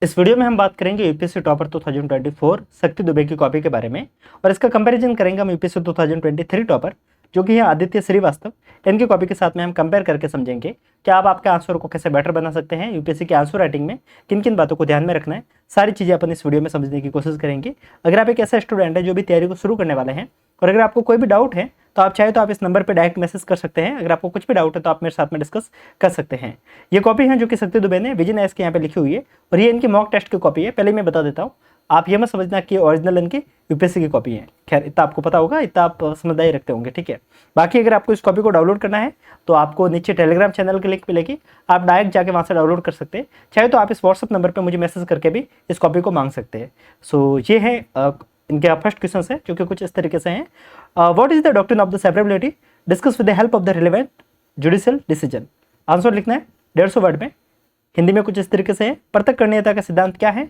इस वीडियो में हम बात करेंगे यूपीएससी टॉपर 2024 शक्ति दुबे की कॉपी के बारे में और इसका कंपैरिजन करेंगे हम यूपीएससी 2023 टॉपर जो कि है आदित्य श्रीवास्तव। इनकी कॉपी के साथ में हम कंपेयर करके समझेंगे कि आप आपके आंसर को कैसे बेटर बना सकते हैं। यूपीएससी के आंसर राइटिंग में किन किन बातों को ध्यान में रखना है, सारी चीज़ें अपन इस वीडियो में समझने की कोशिश करेंगे। अगर आप एक ऐसा स्टूडेंट है जो भी तैयारी को शुरू करने वाले हैं और अगर आपको कोई भी डाउट है तो आप चाहे तो आप इस नंबर पर डायरेक्ट मैसेज कर सकते हैं। अगर आपको कुछ भी डाउट है तो आप मेरे साथ में डिस्कस कर सकते हैं। ये कॉपी है जो कि शक्ति दुबे ने विजन एस के यहाँ पे लिखी हुई है और ये इनकी मॉक टेस्ट की कॉपी है। पहले मैं बता देता हूँ, आप ये मत समझना कि ओरिजिनल इनकी यूपीएससी की कॉपी है। खैर इतना आपको पता होगा, इतना आप समझदारी रखते होंगे, ठीक है। बाकी अगर आपको इस कॉपी को डाउनलोड करना है तो आपको नीचे टेलीग्राम चैनल के लिंक मिलेगी, आप डायरेक्ट जाके वहाँ से डाउनलोड कर सकते हैं। चाहे तो आप इस व्हाट्सअप नंबर पर मुझे मैसेज करके भी इस कॉपी को मांग सकते हैं। सो ये है इनके फर्स्ट क्वेश्चन है जो कि कुछ इस तरीके से हैं। What is the doctrine of the separability, discuss with the help of the relevant judicial decision. Answer लिखना है 150 वर्ड में। हिंदी में कुछ इस तरीके से है, पृथक करणीयता का सिद्धांत क्या है,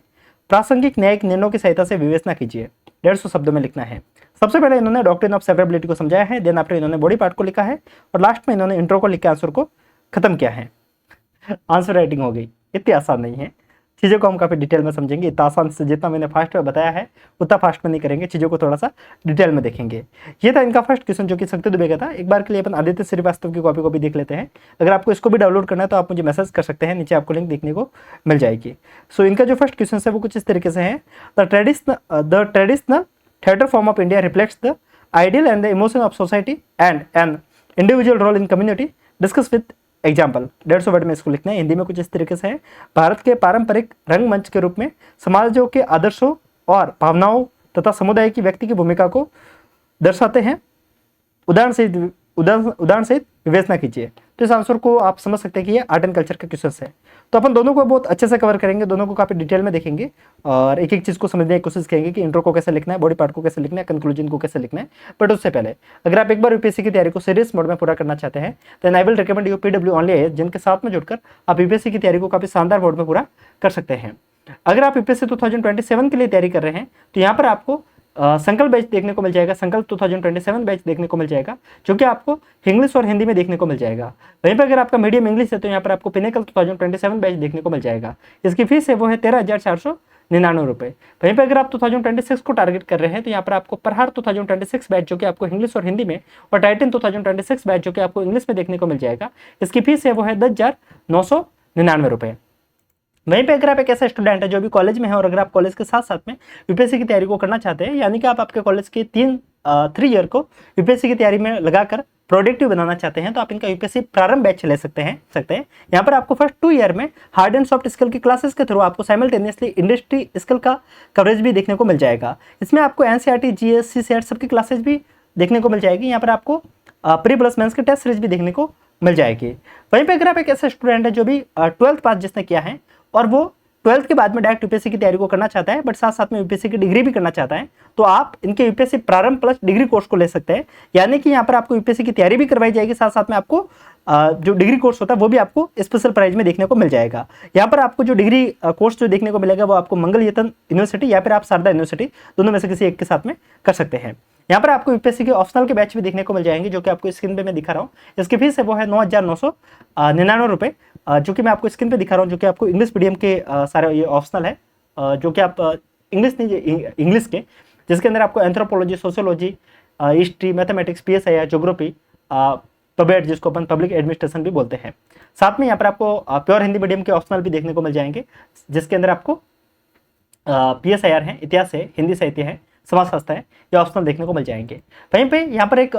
प्रासंगिक न्यायिक निर्णयों की सहायता से विवेचना कीजिए। 150 शब्दों में लिखना है। सबसे पहले इन्होंने डॉक्ट्रिन ऑफ सेपरेबिलिटी को समझाया है, देन आफ्टर इन्होंने बॉडी पार्ट को लिखा है और लास्ट में इन्होंने इंट्रो को लिख के आंसर को खत्म किया है। आंसर राइटिंग हो गई। इतनी आसान नहीं है, चीज़ों को हम काफ़ी डिटेल में समझेंगे। इतना आसान से जितना मैंने फास्ट में बताया है उतना फास्ट में नहीं करेंगे, चीज़ों को थोड़ा सा डिटेल में देखेंगे। ये था इनका फर्स्ट क्वेश्चन जो कि शक्ति दुबे का था। एक बार के लिए अपन आदित्य श्रीवास्तव की कॉपी को भी देख लेते हैं। अगर आपको इसको भी डाउनलोड करना है तो आप मुझे मैसेज कर सकते हैं, नीचे आपको लिंक देखने को मिल जाएगी। सो इनका जो फर्स्ट क्वेश्चन है वो कुछ इस तरीके से है। The traditional theatre form of India reflects the ideal and the emotion of society and an individual role in community, discuss with example. 150 word में इसको लिखना है। हिंदी में कुछ इस तरीके से है। भारत के पारंपरिक रंगमंच के रूप में समाजों के आदर्शों और भावनाओं तथा समुदाय की व्यक्ति की भूमिका को दर्शाते हैं। उदाहरण सहित विवेचना कीजिए। तो इस आंसर को आप समझ सकते हैं कि ये आर्ट एंड कल्चर का क्वेश्चन है। तो अपन दोनों को बहुत अच्छे से कवर करेंगे, दोनों को काफी डिटेल में देखेंगे और एक एक चीज को समझने की कोशिश करेंगे कि इंट्रो को कैसे लिखना है, बॉडी पार्ट को कैसे लिखना है, कंक्लूजन को कैसे लिखना है। बट उससे पहले अगर आप एक बार यूपीएससी की तैयारी को सीरियस मोड में पूरा करना चाहते हैं then I will recommend you PW only IAS, जिनके साथ में जुड़कर आप यूपीएससी की तैयारी को काफी शानदार मोड में पूरा कर सकते हैं। अगर आप यूपीएससी 2027 के लिए तैयारी कर रहे हैं तो यहाँ पर आपको संकल्प बैच देखने को मिल जाएगा, संकल्प 2027 बैच देखने को मिल जाएगा जो कि आपको इंग्लिश और हिंदी में देखने को मिल जाएगा। वहीं पर अगर आपका मीडियम इंग्लिश है तो यहाँ पर आपको पिनेकल 2027 बैच देखने को मिल जाएगा। इसकी फीस है वो है 13,499 रुपये। वहीं पर अगर आप 2026 को टारगेट कर रहे हैं तो यहाँ पर आपको प्रहार 2026 बैच जो कि आपको इंग्लिश और हिंदी में और टाइटन 2026 बैच जो कि आपको इंग्लिश में देखने को मिल जाएगा। इसकी फीस है वो है 10,999 रुपये। वहीं पे अगर आप एक ऐसा स्टूडेंट है जो भी कॉलेज में है और अगर आप कॉलेज के साथ साथ में यूपीएससी की तैयारी को करना चाहते हैं, यानी कि आप आपके कॉलेज के 3 ईयर को यूपीएससी की तैयारी में लगाकर प्रोडक्टिव बनाना चाहते हैं तो आप इनका यूपीएससी प्रारंभ बैच ले सकते हैं। यहाँ पर आपको फर्स्ट 2 ईयर में हार्ड एंड सॉफ्ट स्किल की क्लासेस के थ्रू आपको साइमल्टेनियसली इंडस्ट्री स्किल का कवरेज भी देखने को मिल जाएगा। इसमें आपको एनसीईआरटी, जीएस, सेट सबकी क्लासेस भी देखने को मिल जाएगी। यहाँ पर आपको प्री प्लस मेंस की टेस्ट सीरीज भी देखने को मिल जाएगी। वहीं पर अगर आप एक ऐसा स्टूडेंट है जो भी 12th पास जिसने किया है और वो 12th के बाद में डायरेक्ट यूपीएससी की तैयारी को करना चाहता है बट साथ साथ में यूपीएससी की डिग्री भी करना चाहता है तो आप इनके यूपीएससी प्रारंभ प्लस डिग्री कोर्स को ले सकते हैं। यानी कि यहाँ पर आपको यूपीएससी की तैयारी भी करवाई जाएगी, साथ साथ में आपको जो डिग्री कोर्स होता है वो भी आपको स्पेशल प्राइस में देखने को मिल जाएगा। यहाँ पर आपको जो डिग्री कोर्स जो देखने को मिलेगा वो आपको मंगल यतन यूनिवर्सिटी या फिर आप शारदा यूनिवर्सिटी दोनों में से किसी एक के साथ में कर सकते हैं। यहाँ पर आपको यूपीएससी के ऑप्शनल के बैच भी देखने को मिल जाएंगे जो कि आपको स्क्रीन पे मैं दिखा रहा हूँ। इसकी फीस है वो है 9,999 रुपये, जो कि मैं आपको स्क्रीन पे दिखा रहा हूँ, जो कि आपको इंग्लिश मीडियम के सारे ये ऑप्शनल है, जो कि आप इंग्लिश के जिसके अंदर आपको anthropology, sociology, history, mathematics, PSI, geography, पबेट जिसको अपन पब्लिक एडमिनिस्ट्रेशन भी बोलते हैं। साथ में यहाँ पर आपको प्योर हिंदी मीडियम के ऑप्शनल भी देखने को मिल जाएंगे जिसके अंदर आपको पीएसआईआर है, इतिहास है, हिंदी साहित्य है, समाजशास्त्र है, ये ऑप्शनल देखने को मिल जाएंगे। वहीं पे यहाँ पर एक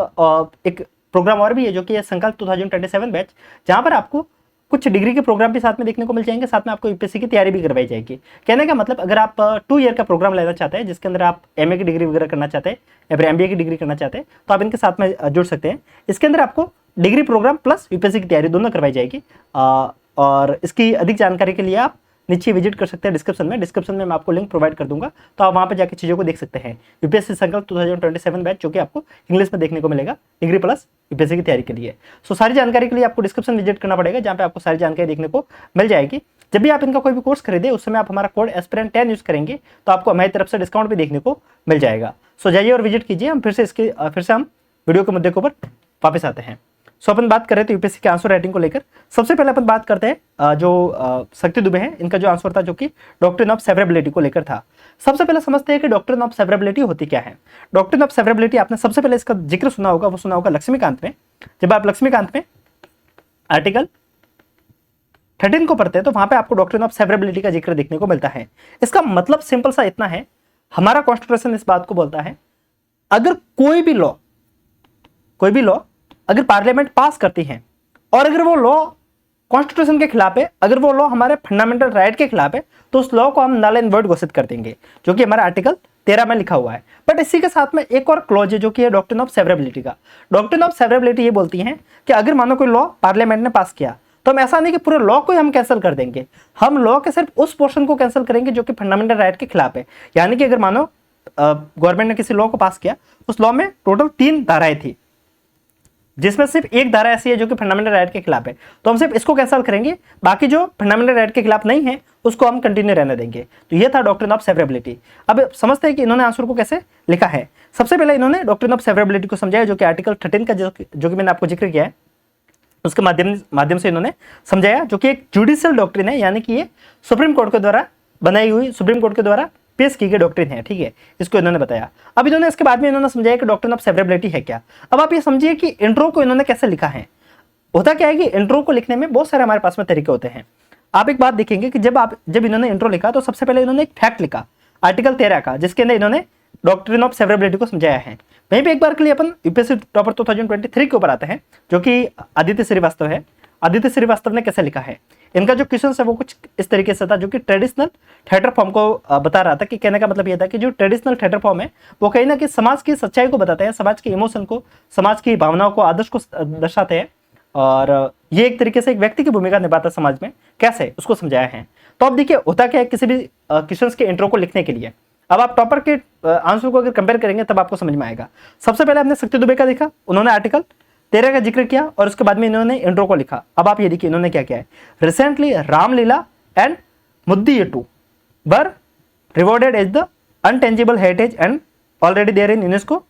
प्रोग्राम और भी है जो कि है संकल्प 2027 बैच, जहाँ पर आपको कुछ डिग्री के प्रोग्राम भी साथ में देखने को मिल जाएंगे, साथ में आपको यूपीएससी की तैयारी भी करवाई जाएगी। कहने का मतलब अगर आप 2 ईयर का प्रोग्राम लेना चाहते हैं जिसके अंदर आप एमए की डिग्री वगैरह करना चाहते हैं या फिर एमबीए की डिग्री करना चाहते हैं तो आप इनके साथ में जुड़ सकते हैं। इसके अंदर आपको डिग्री प्रोग्राम प्लस यूपीएससी की तैयारी दोनों करवाई जाएगी। और इसकी अधिक जानकारी के लिए आप नीचे विजिट कर सकते हैं डिस्क्रिप्शन में मैं आपको लिंक प्रोवाइड कर दूंगा, तो आप वहाँ पे जाके चीज़ों को देख सकते हैं। यूपीएससी संकल्प 2027 बैच जो कि आपको इंग्लिश में देखने को मिलेगा डिग्री प्लस यूपीएससी की तैयारी के लिए। सो सारी जानकारी के लिए आपको डिस्क्रिप्शन विजिट करना पड़ेगा जहाँ पे आपको सारी जानकारी देखने को मिल जाएगी। जब भी आप इनका कोई भी कोर्स खरीदे उस समय आप हमारा कोड एस्पिरेंट 10 यूज करेंगे तो आपको हमारी तरफ से डिस्काउंट भी देखने को मिल जाएगा। सो जाइए और विजिट कीजिए। हम फिर से हम वीडियो के मुद्दे के ऊपर वापस आते हैं। सो अपन बात करें तो यूपीएससी के आंसर राइटिंग को लेकर सबसे पहले अपन बात करते हैं जो शक्ति दुबे हैं, इनका जो आंसर था जो कि डॉक्ट्रिन ऑफ सेवरेबिलिटी को लेकर था। सबसे पहले समझते हैं कि डॉक्ट्रिन ऑफ सेवरेबिलिटी होती क्या है। डॉक्ट्रिन ऑफ सेवरेबिलिटी आपने सबसे पहले इसका जिक्र सुना होगा, वो सुना होगा लक्ष्मीकांत में। जब आप लक्ष्मीकांत में आर्टिकल 13 को पढ़ते हैं तो वहां पे आपको डॉक्ट्रिन ऑफ सेवरेबिलिटी का जिक्र देखने को मिलता है। इसका मतलब सिंपल सा इतना है, हमारा कॉन्स्टिट्यूशन इस बात को बोलता है अगर कोई भी लॉ अगर पार्लियामेंट पास करती है और अगर वो लॉ कॉन्स्टिट्यूशन के खिलाफ है, अगर वो लॉ हमारे फंडामेंटल राइट के खिलाफ है, तो उस लॉ को हम नल एंड वॉइड घोषित कर देंगे, जो कि हमारा आर्टिकल 13 में लिखा हुआ है। बट इसी के साथ में एक और क्लॉज है जो कि है डॉक्ट्रिन ऑफ सेवरेबिलिटी का। डॉक्ट्रिन ऑफ सेवरेबिलिटी ये बोलती है कि अगर मानो कोई लॉ पार्लियामेंट ने पास किया तो हम ऐसा नहीं कि पूरे लॉ को ही हम कैंसिल कर देंगे, हम लॉ के सिर्फ उस पोर्शन को कैंसिल करेंगे जो कि फंडामेंटल राइट के खिलाफ है। यानी कि अगर मानो गवर्नमेंट ने किसी लॉ को पास किया, उस लॉ में टोटल 3 धाराएं थी, जिसमें सिर्फ एक धारा ऐसी है जो कि फंडामेंटल राइट के खिलाफ है, तो हम सिर्फ इसको कैंसिल करेंगे, बाकी जो फंडामेंटल राइट के खिलाफ नहीं है उसको हम कंटिन्यू रहने देंगे। तो ये था डॉक्ट्रिन ऑफ सेवरेबिलिटी। अब समझते हैं कि इन्होंने आंसर को कैसे लिखा है। सबसे पहले इन्होंने डॉक्ट्रिन ऑफ सेवरेबिलिटी को समझाया, जो कि आर्टिकल 13 का जो कि मैंने आपको जिक्र किया है उसके माध्यम से इन्होंने समझाया, जो कि एक जुडिशियल डॉक्ट्रिन है, यानी कि ये सुप्रीम कोर्ट के द्वारा बनाई हुई, सुप्रीम कोर्ट के द्वारा पेश की गई डॉक्ट्रिन है। ठीक है, इसको इन्होंने बताया। अब इन्होंने इसके बाद में इन्होंने समझाया कि डॉक्ट्रिन ऑफ सेवरेबिलिटी है क्या। अब आप ये समझिए कि इंट्रो को इन्होंने कैसे लिखा है। होता क्या है कि इंट्रो को लिखने में बहुत सारे हमारे पास में तरीके होते हैं। आप एक बात देखेंगे कि जब इन्होंने इंट्रो लिखा तो सबसे पहले इन्होंने एक फैक्ट लिखा आर्टिकल 13 का, जिसके अंदर इन्होंने डॉक्ट्रिन ऑफ सेवरेबिलिटी को समझाया है। वहीं पे एक बार के लिए अपन यूपीएससी टॉपर 2023 के ऊपर आते हैं, जो कि आदित्य श्रीवास्तव है। आदित्य श्रीवास्तव ने कैसे लिखा है, इनका जो क्वेश्चन है वो कुछ इस तरीके से था, जो कि ट्रेडिशनल थिएटर फॉर्म को बता रहा था। कि कहने का मतलब ये था कि जो ट्रेडिशनल थिएटर फॉर्म है वो कहीं ना कहीं समाज की सच्चाई को बताते हैं, समाज के इमोशन को, समाज की भावनाओं को, आदर्श को दर्शाते हैं, और ये एक तरीके से एक व्यक्ति की भूमिका निभाता है समाज में, कैसे उसको समझाया है। तो अब देखिए होता क्या है किसी भी क्वेश्चन के इंट्रो को लिखने के लिए, अब आप टॉपर के आंसर को अगर कंपेयर करेंगे तब आपको समझ में आएगा। सबसे पहले हमने शक्ति दुबे का देखा, उन्होंने आर्टिकल 13 का जिक्र किया और उसके बाद में इन्होंने इंट्रो को लिखा। अब आप ये देखिए इन्होंने क्या किया है, recently Ramlila and Mudiyettu were rewarded as the intangible heritage and already there in UNESCO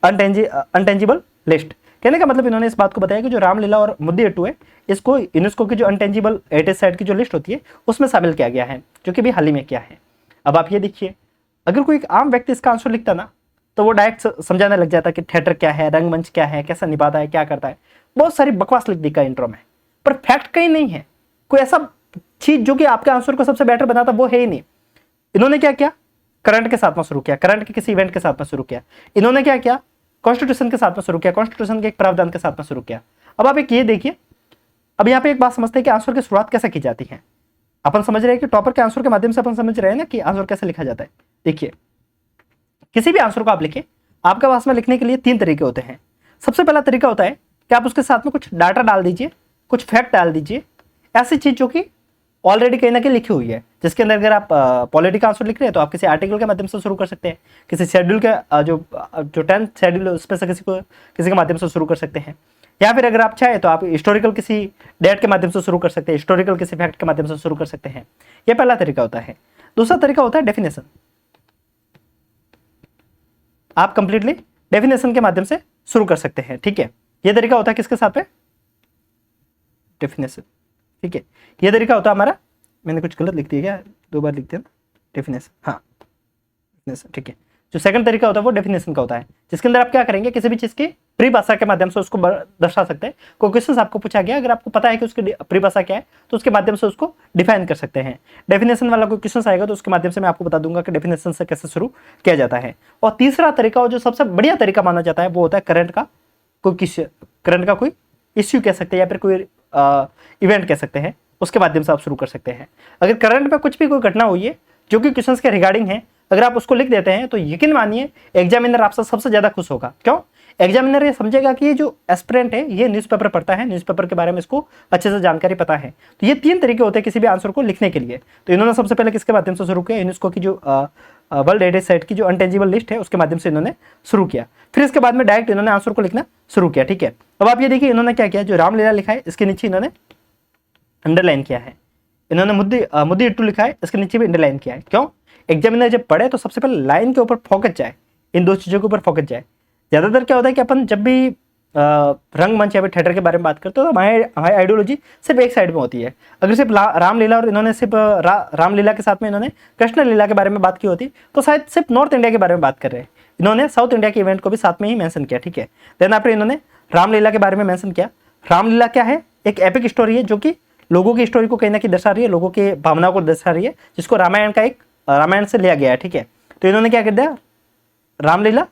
intangible list. कहने का मतलब इन्होंने इस बात को बताया कि जो रामलीला और मुद्दीयट्टू है, इसको यूनेस्को की जो अनटेंजिबल हेरिटेज साइट की जो लिस्ट होती है उसमें शामिल किया गया है, जो कि भी हाल ही में किया है। अब आप ये देखिए, अगर कोई एक आम व्यक्ति इसका आंसर लिखता ना तो वो डायरेक्ट समझाने लग जाता कि थिएटर क्या है, रंगमंच क्या है, कैसा निभाता है, क्या करता है, बहुत सारी बकवास लिख दी का इंट्रो में, पर फैक्ट कहीं नहीं है। कोई ऐसा चीज जो कि आपके आंसर को सबसे बेटर बनाता वो है ही नहीं। इन्होंने क्या किया, करंट के साथ में शुरू किया, करंट के किसी इवेंट के साथ में शुरू किया। इन्होंने क्या किया, कॉन्स्टिट्यूशन के साथ में शुरू किया, कॉन्स्टिट्यूशन के एक प्रावधान के साथ में शुरू किया। अब आप एक ये देखिए, अब यहाँ पे एक बात समझते हैं कि आंसर की शुरुआत कैसे की जाती है। अपन समझ रहे हैं कि टॉपर के आंसर के माध्यम से अपन समझ रहे हैं ना कि आंसर कैसे लिखा जाता है। देखिए किसी भी आंसर को आप लिखें, आपके पास में लिखने के लिए 3 तरीके होते हैं। सबसे पहला तरीका होता है कि आप उसके साथ में कुछ डाटा डाल दीजिए, कुछ फैक्ट डाल दीजिए, ऐसी चीज जो कि ऑलरेडी कहीं ना कहीं लिखी हुई है। जिसके अंदर अगर आप पॉलिटी का आंसर लिख रहे हैं तो आप किसी आर्टिकल के माध्यम से शुरू कर सकते हैं, किसी शेड्यूल के जो 10th शेड्यूल उस पर से किसी के माध्यम से शुरू कर सकते हैं, या फिर अगर आप चाहे तो आप हिस्टोरिकल किसी डेट के माध्यम से शुरू कर सकते हैं, हिस्टोरिकल किसी फैक्ट के माध्यम से शुरू कर सकते हैं। यह पहला तरीका होता है। दूसरा तरीका होता है डेफिनेशन। आप कंप्लीटली डेफिनेशन के माध्यम से शुरू कर सकते हैं। ठीक है, यह तरीका होता है किसके साथ में, डेफिनेशन। ठीक है, यह तरीका होता है हमारा, मैंने कुछ गलत लिख दिया क्या, 2 बार लिख दिया डेफिनेशन, हाँ डेफिनेशन। ठीक है, जो सेकंड तरीका होता है वो डेफिनेशन का होता है, जिसके अंदर आप क्या करेंगे, किसी भी चीज की परिभाषा के माध्यम से उसको दर्शा सकते हैं। कोई क्वेश्चन आपको पूछा गया, अगर आपको पता है कि उसकी परिभाषा क्या है तो उसके माध्यम से उसको डिफाइन कर सकते हैं। डेफिनेशन वाला कोई क्वेश्चन आएगा तो उसके माध्यम से मैं आपको बता दूंगा कि डेफिनेशन से कैसे शुरू किया जाता है। और तीसरा तरीका और जो सबसे बढ़िया तरीका माना जाता है वो होता है करंट का कोई इश्यू कह सकते हैं, या फिर कोई इवेंट कह सकते हैं, उसके माध्यम से आप शुरू कर सकते हैं। अगर करंट में कुछ भी कोई घटना हुई है जो कि क्वेश्चंस के रिगार्डिंग है, अगर आप उसको लिख देते हैं तो यकीन मानिए एग्जामिनर आपसे सबसे ज्यादा खुश होगा। क्यों, एग्जामिनर ये समझेगा कि ये जो एस्पिरेंट है ये न्यूज़पेपर पढ़ता है, न्यूज़पेपर के बारे में इसको अच्छे से जानकारी पता है। तो ये 3 तरीके होते हैं किसी भी आंसर को लिखने के लिए। तो इन्होंने सबसे पहले किसके माध्यम से शुरू किया, यूनेस्को की जो वर्ल्ड हेरिटेज साइट की जो अनटेंजिबल लिस्ट है उसके माध्यम से इन्होंने शुरू किया। फिर इसके बाद में डायरेक्ट इन्होंने आंसर को लिखना शुरू किया। ठीक है, अब आप ये देखिए इन्होंने क्या किया, जो रामलीला लिखा है इसके नीचे इन्होंने अंडरलाइन किया है, इन्होंने मुद्दीयट्टू लिखा है इसके नीचे भी अंडरलाइन किया है। क्यों, एग्जामिनर जब पढ़े तो सबसे पहले लाइन के ऊपर फोकस जाए, इन 2 चीज़ों के ऊपर फोकस जाए। ज़्यादातर क्या होता है कि अपन जब भी रंगमंच या फिर थिएटर के बारे में बात करते हो तो हमारी आइडियोलॉजी सिर्फ एक साइड में होती है। अगर सिर्फ रामलीला और इन्होंने सिर्फ रामलीला के साथ में इन्होंने कृष्ण लीला के बारे में बात की होती तो शायद सिर्फ नॉर्थ इंडिया के बारे में बात कर रहे हैं। इन्होंने साउथ इंडिया के इवेंट को भी साथ में ही मेंशन किया, ठीक है। देन आपने इन्होंने रामलीला के बारे में मेंशन किया। रामलीला क्या है? एक एपिक स्टोरी है जो कि लोगों की स्टोरी को कहीं ना कहीं दर्शा रही है, लोगों के भावनाओं को दर्शा रही है, जिसको रामायण से लिया गया है, ठीक है। तो इन्होंने क्या कर दिया, रामलीला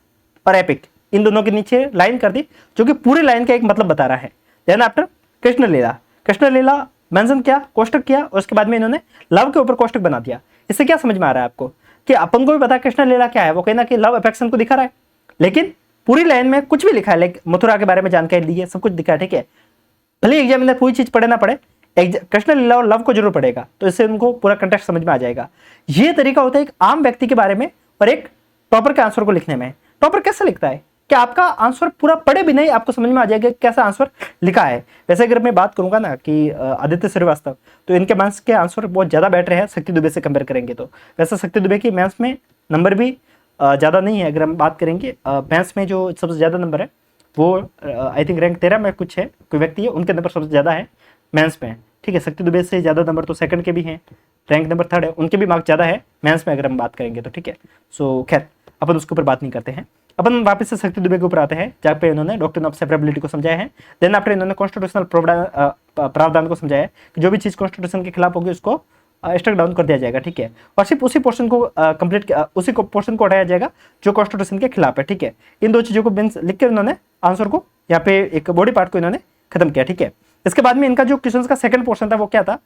और एपिक इन दोनों के नीचे लाइन कर दी जो कि पूरी लाइन का एक मतलब बता रहा है। देन आफ्टर कृष्ण लीला मेंशन किया, कोष्टक किया, और उसके बाद में इन्होंने लव के ऊपर कोष्टक बना दिया। इससे क्या समझ में आ रहा है आपको कि अपन को भी पता है कृष्ण लीला क्या है, वो कहना कि लव अफेक्शन को दिखा रहा है, लेकिन पूरी लाइन में कुछ भी लिखा है, लाइक मथुरा के बारे में जानकारी दी है, सब कुछ दिखा है, ठीक है। भले एग्जाम में पूरी चीज पढ़े ना पढ़े, कृष्ण लीला और लव को जरूर पढ़ेगा, तो इससे उनको पूरा कंटेक्स्ट समझ में आ जाएगा। ये तरीका होता है एक आम व्यक्ति के बारे में और एक टॉपर के आंसर को लिखने में। टॉपर कैसे लिखता है कि आपका आंसर पूरा पढ़े भी नहीं आपको समझ में आ जाएगा कैसा आंसर लिखा है। वैसे अगर मैं बात करूंगा ना कि आदित्य श्रीवास्तव, तो इनके मैथ्स के आंसर बहुत ज्यादा बेटर है शक्ति दुबे से कंपेयर करेंगे तो। वैसे शक्ति दुबे की मैथ्स में नंबर भी ज़्यादा नहीं है। अगर हम बात करेंगे मैथ्स में जो सबसे ज़्यादा नंबर है वो आई थिंक रैंक 13 में कुछ है, कोई व्यक्ति है, उनके नंबर सबसे ज़्यादा है मैथ्स में, ठीक है। शक्ति दुबे से ज़्यादा नंबर तो सेकंड के भी हैं, रैंक नंबर 3 है, उनके भी मार्क्स ज़्यादा है मैथ्स में अगर हम बात करेंगे तो, ठीक है। सो खैर अपन उसके ऊपर बात नहीं करते हैं, अपन वापस से शक्ति दुबे के ऊपर आते हैं जहाँ पे इन्होंने डॉक्ट्रिन ऑफ सेपरेबिलिटी को समझाया है। देन आफ्टर इन्होंने कॉन्स्टिट्यूशनल प्रावधान को समझाया है कि जो भी चीज़ कॉन्स्टिट्यूशन के खिलाफ होगी उसको स्ट्रक डाउन कर दिया जाएगा, ठीक है। और सिर्फ उसी पोर्शन को उसी पोर्शन को हटाया जाएगा जो कॉन्स्टिट्यूशन के खिलाफ है, ठीक है। इन दो चीज़ों को मीन्स लिख कर इन्होंने आंसर को यहाँ पे एक बॉडी पार्ट को इन्होंने खत्म किया, ठीक है। इसके बाद में इनका जो क्वेश्चन का सेकंड पोर्शन था वो क्या था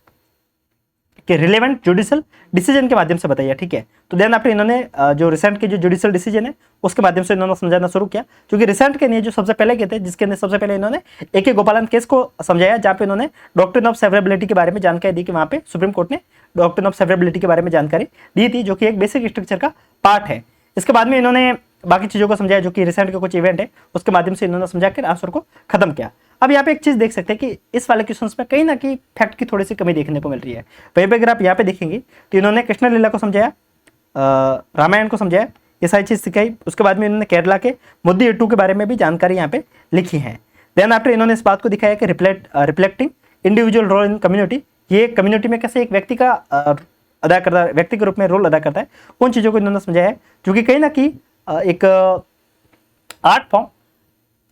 कि रिलेवेंट जुडिशियल डिसीजन के माध्यम से बताइए, ठीक है। तो देन आपने इन्होंने जो रिसेंट के जो जुडिशियल डिसीजन है उसके माध्यम से इन्होंने समझाना शुरू किया, क्योंकि रिसेंट के नहीं जो सबसे पहले के थे, जिसके अंदर सबसे पहले इन्होंने AK गोपालन केस को समझाया, जहाँ पे इन्होंने डॉक्ट्रिन ऑफ सेवरेबिलिटी के बारे में जानकारी दी कि वहाँ पे सुप्रीम कोर्ट ने डॉक्ट्रिन ऑफ सेवरेबिलिटी के बारे में जानकारी दी थी, जो कि एक बेसिक स्ट्रक्चर का पार्ट है। इसके बाद में इन्होंने बाकी चीज़ों को समझाया जो कि रिसेंट के कुछ इवेंट है, उसके माध्यम से इन्होंने समझा कर आंसर को खत्म किया। अब यहाँ पे एक चीज़ देख सकते हैं कि इस वाले क्वेश्चंस में कहीं ना कहीं फैक्ट की थोड़ी सी कमी देखने को मिल रही है। वहीं पे अगर आप यहाँ पे देखेंगे तो इन्होंने कृष्ण लीला को समझाया, रामायण को समझाया, ये सारी चीज़ सिखाई। उसके बाद में इन्होंने केरला के मुद्दी एट्टू के बारे में भी जानकारी यहाँ पे लिखी है। देन आफ्टर इन्होंने इस बात को दिखाया कि reflecting individual role in community, ये कम्युनिटी में कैसे एक व्यक्ति का अदा करता है, व्यक्ति के रूप में रोल अदा करता है, उन चीज़ों को इन्होंने समझाया है, जो कि कहीं ना कहीं एक आर्ट फॉर्म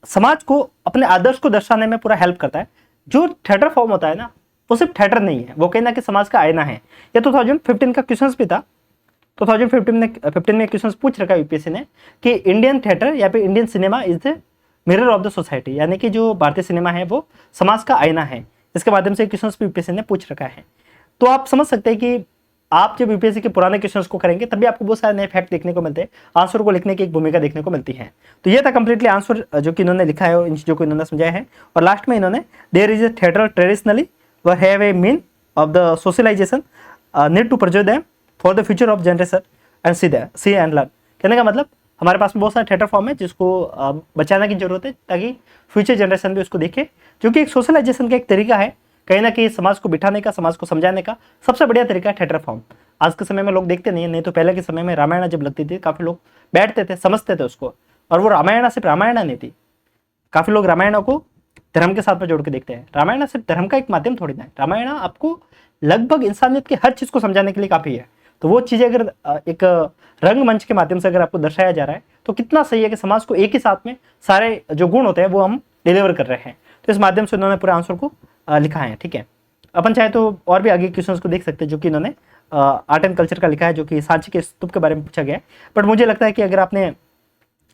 समाज को अपने आदर्श को दर्शाने में पूरा हेल्प करता है। जो थिएटर फॉर्म होता है ना, वो सिर्फ थिएटर नहीं है, वो कहीं ना कहीं समाज का आईना है। ये 2015 का क्वेश्चन भी था, 2015 में क्वेश्चन पूछ रखा यूपीएससी ने कि इंडियन थिएटर या फिर Indian cinema is the mirror of the society, यानी कि जो भारतीय सिनेमा है वो समाज का आईना है। इसके माध्यम से क्वेश्चन भी यूपीएससी ने पूछ रखा है। तो आप समझ सकते हैं कि आप जब यूपीएससी के पुराने क्वेश्चंस को करेंगे तभी आपको बहुत सारे नए फैक्ट देखने को मिलते हैं, आंसर को लिखने की एक भूमिका देखने को मिलती है। तो ये था कंप्लीटली आंसर जो कि इन्होंने लिखा है, इन चीज़ों को इन्होंने समझाया है। और लास्ट में इन्होंने there is a theatre traditionally we have a mean of the socialisation need to preserve them for the future of generation and see and learn. कहने का मतलब हमारे पास में बहुत सारे थिएटर फॉर्म है जिसको बचाने की जरूरत है ताकि फ्यूचर जनरेशन भी उसको देखे, जो कि एक सोशलाइजेशन का एक तरीका है, कहीं ना कहीं समाज को बिठाने का, समाज को समझाने का सबसे बढ़िया तरीका है थिएटर फॉर्म। आज के समय में लोग देखते नहीं है, नहीं तो पहले के समय में रामायण जब लगती थी काफ़ी लोग बैठते थे, समझते थे उसको, और वो रामायण सिर्फ रामायण नहीं थी। काफ़ी लोग रामायण को धर्म के साथ में जोड़ के देखते हैं। रामायण सिर्फ धर्म का एक माध्यम थोड़ी ना है, रामायण आपको लगभग इंसानियत की हर चीज़ को समझाने के लिए काफ़ी है। तो वो चीज़ें अगर एक रंगमंच के माध्यम से अगर आपको दर्शाया जा रहा है तो कितना सही है कि समाज को एक ही साथ में सारे जो गुण होते हैं वो हम डिलीवर कर रहे हैं। तो इस माध्यम से उन्होंने पूरे आंसर को लिखा है, ठीक है। अपन चाहे तो और भी आगे क्वेश्चंस को देख सकते हैं जो कि इन्होंने आर्ट एंड कल्चर का लिखा है, जो कि सांची के स्तूप के बारे में पूछा गया है। बट मुझे लगता है कि अगर आपने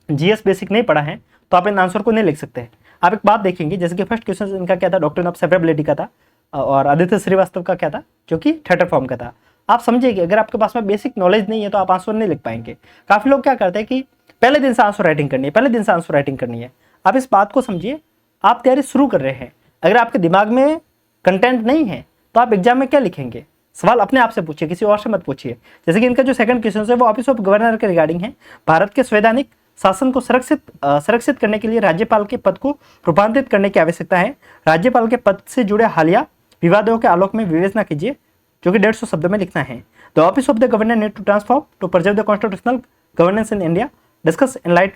जीएस बेसिक नहीं पढ़ा है तो आप इन आंसर को नहीं लिख सकते। आप एक बात देखेंगे, जैसे कि फर्स्ट क्वेश्चन इनका क्या था, डॉक्ट्रिन ऑफ सेपरेबिलिटी का था, और आदित्य श्रीवास्तव का क्या था, जो कि थिएटर फॉर्म का था। आप समझिए अगर आपके पास में बेसिक नॉलेज नहीं है तो आप आंसर नहीं लिख पाएंगे। काफ़ी लोग क्या करते हैं कि पहले दिन से आंसर राइटिंग करनी है, पहले दिन से आंसर राइटिंग करनी है। आप इस बात को समझिए, आप तैयारी शुरू कर रहे हैं, अगर आपके दिमाग में कंटेंट नहीं है तो आप एग्जाम में क्या लिखेंगे। सवाल अपने आप से पूछिए, किसी और से मत पूछिए। जैसे कि इनका जो सेकंड क्वेश्चन है वो ऑफिस ऑफ गवर्नर के रिगार्डिंग है। भारत के संवैधानिक शासन को संरक्षित करने के लिए राज्यपाल के पद को रूपांतरित करने की आवश्यकता है। राज्यपाल के पद से जुड़े हालिया विवादों के आलोक में विवेचना कीजिए, जो कि 150 शब्दों में लिखना है। The office of the governor need to transform to preserve the constitutional governance in India, discuss in light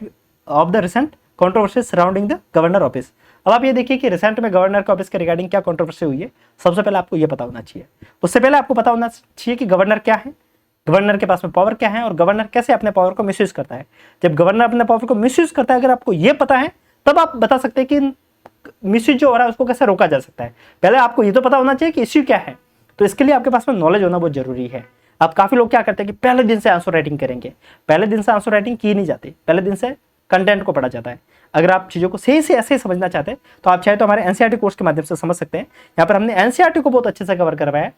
of the recent controversy surrounding the governor office. अब आप ये देखिए कि रिसेंट में गवर्नर के ऑफिस के रिगार्डिंग क्या कंट्रोवर्सी हुई है। सबसे पहले आपको ये पता होना चाहिए, उससे पहले आपको पता होना चाहिए कि गवर्नर क्या है, गवर्नर के पास में पावर क्या है और गवर्नर कैसे अपने पावर को मिसयूज करता है। जब गवर्नर अपने पावर को मिसयूज करता है, अगर आपको ये पता है तब आप बता सकते हैं कि मिसयूज जो हो रहा है उसको कैसे रोका जा सकता है। पहले आपको ये तो पता होना चाहिए कि इश्यू क्या है, तो इसके लिए आपके पास में नॉलेज होना बहुत जरूरी है। अब काफी लोग क्या करते हैं कि पहले दिन से आंसर राइटिंग करेंगे, पहले दिन से आंसर राइटिंग की नहीं जाती, पहले दिन से कंटेंट को पढ़ा जाता है। अगर आप चीजों को सही से ऐसे ही समझना चाहते हैं तो आप चाहे तो हमारे एनसीईआरटी कोर्स के माध्यम से समझ सकते हैं। यहाँ पर हमने एनसीईआरटी को बहुत अच्छे से कवर करवाया है।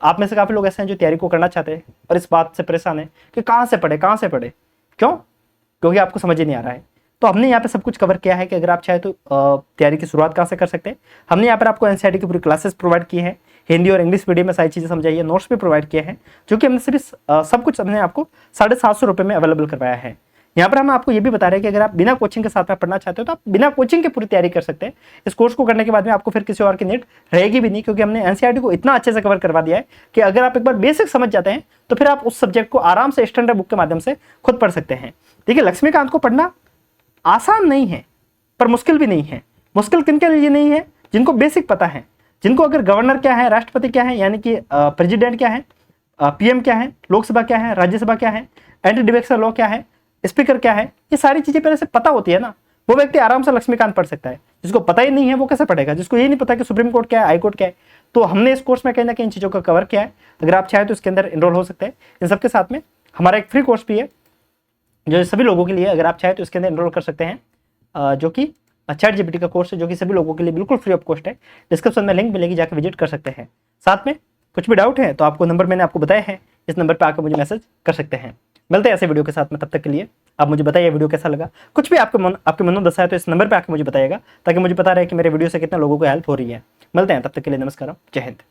आप में से काफी लोग ऐसे हैं जो तैयारी को करना चाहते हैं और इस बात से परेशान है कि कहाँ से पढ़े क्यों, क्योंकि आपको समझ ही नहीं आ रहा है। तो हमने यहाँ पे सब कुछ कवर किया है कि अगर आप चाहे तो तैयारी की शुरुआत कहाँ से कर सकते हैं। हमने यहाँ पर आपको एनसीईआरटी की पूरी क्लासेस प्रोवाइड की है, हिंदी और इंग्लिश मीडियम में सारी चीजें समझाई है, नोट्स भी प्रोवाइड किए हैं, जो कि हमने सब कुछ हमने आपको 750 रुपये में अवेलेबल करवाया है। यहाँ पर हम आपको ये भी बता रहे हैं कि अगर आप बिना कोचिंग के साथ में पढ़ना चाहते हो तो आप बिना कोचिंग के पूरी तैयारी कर सकते हैं। इस कोर्स को करने के बाद में आपको फिर किसी और की नीड रहेगी भी नहीं, क्योंकि हमने एनसीईआरटी को इतना अच्छे से कवर करवा दिया है कि अगर आप एक बार बेसिक समझ जाते हैं तो फिर आप उस सब्जेक्ट को आराम से स्टैंडर्ड बुक के माध्यम से खुद पढ़ सकते हैं। देखिए, लक्ष्मीकांत को पढ़ना आसान नहीं है पर मुश्किल भी नहीं है। मुश्किल किनके लिए नहीं है? जिनको बेसिक पता है, जिनको अगर गवर्नर क्या है, राष्ट्रपति क्या है, यानी कि प्रेसिडेंट क्या है, पीएम क्या है, लोकसभा क्या है, राज्यसभा क्या है, एंटी डिफेक्शन लॉ क्या है, स्पीकर क्या है, ये सारी चीजें पहले से पता होती है ना, वो व्यक्ति आराम से लक्ष्मीकांत पढ़ सकता है। जिसको पता ही नहीं है वो कैसे पढ़ेगा? जिसको ये नहीं पता कि सुप्रीम कोर्ट क्या है, हाई कोर्ट क्या है। तो हमने इस कोर्स में कहीं ना कहीं इन चीजों का कवर किया है। अगर आप चाहें तो इसके अंदर इनरोल हो सकते हैं। इन सबके साथ में हमारा एक फ्री कोर्स भी है जो सभी लोगों के लिए, अगर आप चाहें तो इसके अंदर इनरोल कर सकते हैं, जो कि ChatGPT का कोर्स है, जो कि सभी लोगों के लिए बिल्कुल फ्री ऑफ कॉस्ट है। डिस्क्रिप्शन में लिंक मिलेगी, जाकर विजिट कर सकते हैं। साथ में कुछ भी डाउट है तो आपको नंबर मैंने आपको बताया है, इस नंबर पर आकर मुझे मैसेज कर सकते हैं। मिलते हैं ऐसे वीडियो के साथ में, तब तक के लिए आप मुझे बताइए वीडियो कैसा लगा। कुछ भी आपके मनोदशा है तो इस नंबर पर आकर मुझे बताइएगा, ताकि मुझे पता रहे कि मेरे वीडियो से कितने लोगों को हेल्प हो रही है। मिलते हैं, तब तक के लिए नमस्कार, जय हिंद।